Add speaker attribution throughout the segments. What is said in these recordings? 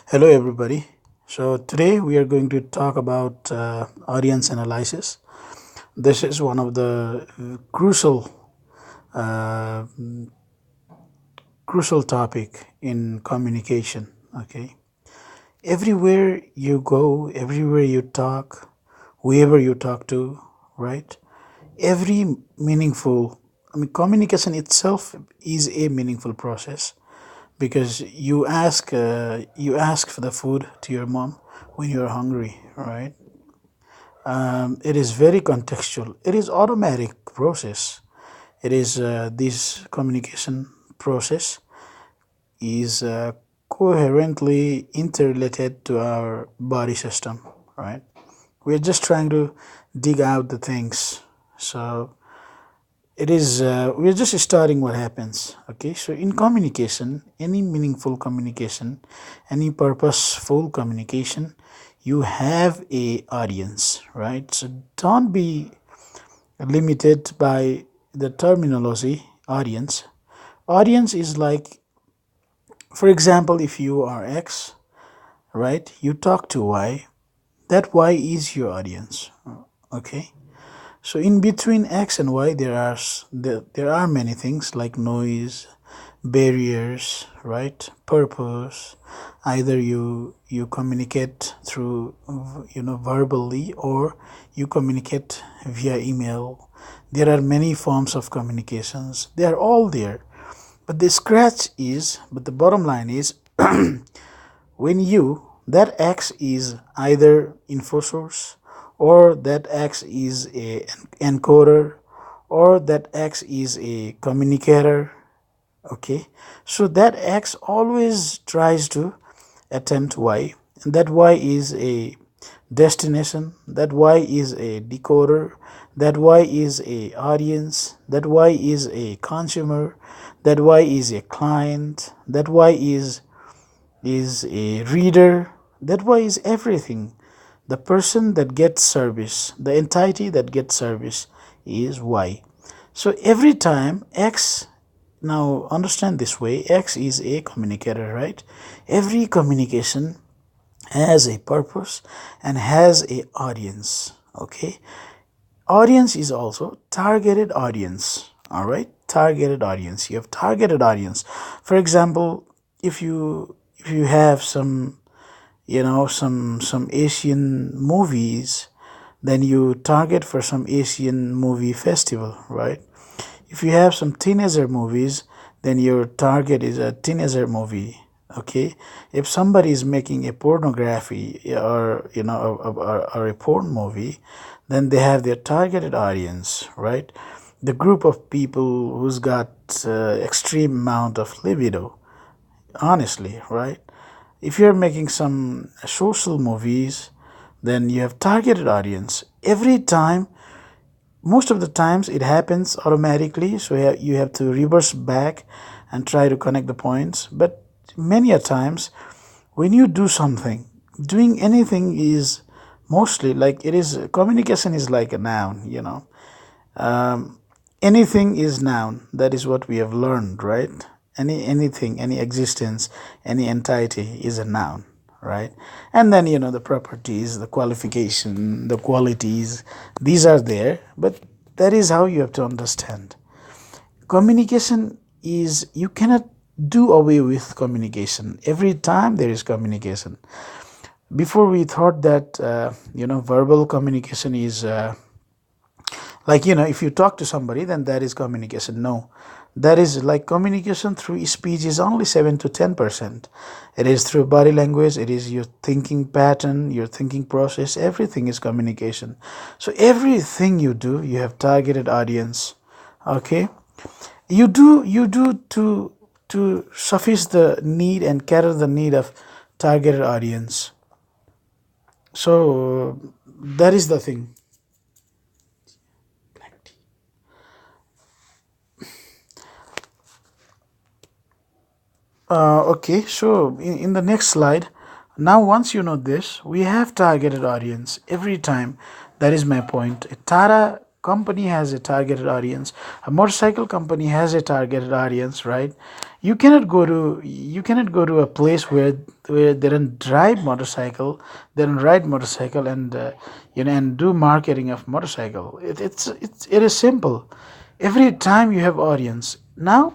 Speaker 1: Hello, everybody. So, today we are going to talk about audience analysis. This is one of the uh, crucial topic in communication. Okay, everywhere you go, everywhere you talk, whoever you talk to, right? Every meaningful, communication itself is a meaningful process because you ask for the food to your mom when you're hungry, right? It is very contextual. It is automatic process. It is this communication process is coherently interrelated to our body system, right? We're just trying to dig out the things. So it is we're just starting what happens. Okay, so in communication, any meaningful communication, any purposeful communication, you have a audience, right? So don't be limited by the terminology audience. Audience is like, for example, if you are X, right, you talk to Y, that Y is your audience. Okay, so in between X and Y, there are many things like noise, barriers, right? Purpose. Either you communicate through verbally, or you communicate via email. There are many forms of communications. They are all there. But the bottom line is, when that X is either info source, or that X is a encoder, or that X is a communicator. Okay, so that X always tries to attempt Y, and that Y is a destination, that Y is a decoder, that Y is a audience, that Y is a consumer, that Y is a client, that Y is a reader. That way is everything. The person that gets service, the entity that gets service is Y. So every time X, now understand this way, X is a communicator, right? Every communication has a purpose and has a audience. Okay, audience is also targeted audience. All right, targeted audience. You have targeted audience. For example, if you have some Asian movies, then you target for some Asian movie festival, right? If you have some teenager movies, then your target is a teenager movie. Okay, if somebody is making a pornography, or or a porn movie, then they have their targeted audience, right? The group of people who's got extreme amount of libido, honestly, right? If you're making some social movies, then you have targeted audience. Every time, most of the times it happens automatically, so you have to reverse back and try to connect the points. But many a times, when you do something, doing anything is mostly like, it is communication is like a noun. Anything is noun. That is what we have learned, right? Anything, any existence, any entity is a noun, right? And then the properties, the qualification, the qualities, these are there. But that is how you have to understand. Communication is, you cannot do away with communication. Every time there is communication. Before we thought that verbal communication is like, if you talk to somebody, then that is communication. No, that is like communication through speech is only 7 to 10%. It is through body language, it is your thinking pattern, your thinking process. Everything is communication. So everything you do, you have targeted audience. Okay, you do to suffice the need and cater the need of targeted audience. So that is the thing. Okay, so in the next slide, now once you know this, we have targeted audience every time. That is my point. A company has a targeted audience, a motorcycle company has a targeted audience, right? You cannot go to a place where they don't drive motorcycle, they don't ride motorcycle, and and do marketing of motorcycle. It is simple. Every time you have audience, now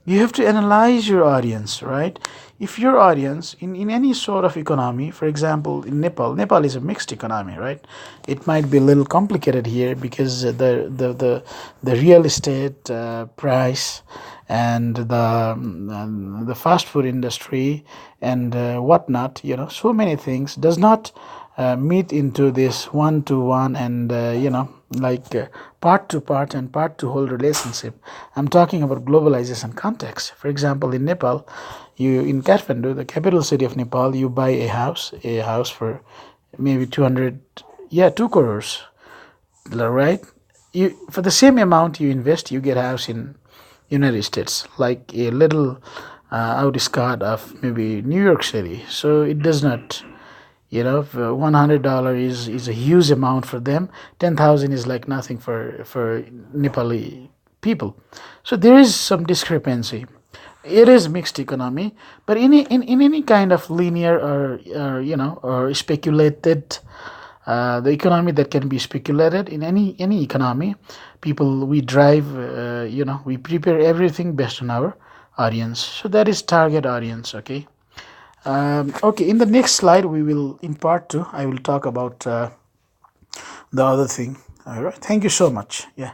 Speaker 1: you have to analyze your audience, right? If your audience in any sort of economy, for example, in Nepal is a mixed economy, right? It might be a little complicated here because the real estate price and the fast food industry and whatnot, so many things does not meet into this one to one and like part to part and part to whole relationship. I'm talking about globalization context. For example, in Nepal, you in Kathmandu, the capital city of Nepal, you buy a house for maybe 200, yeah, 2 crores, right? You for the same amount you invest, you get a house in United States, like a little outskirt of maybe New York City. So it does not, $100 is a huge amount for them. 10,000 is like nothing for Nepali people. So there is some discrepancy. It is mixed economy, but in any kind of linear or speculated, the economy that can be speculated in any economy, people we drive, we prepare everything based on our audience. So that is target audience. Okay. Okay, in the next slide, in part two, I will talk about the other thing. All right. Thank you so much. Yeah.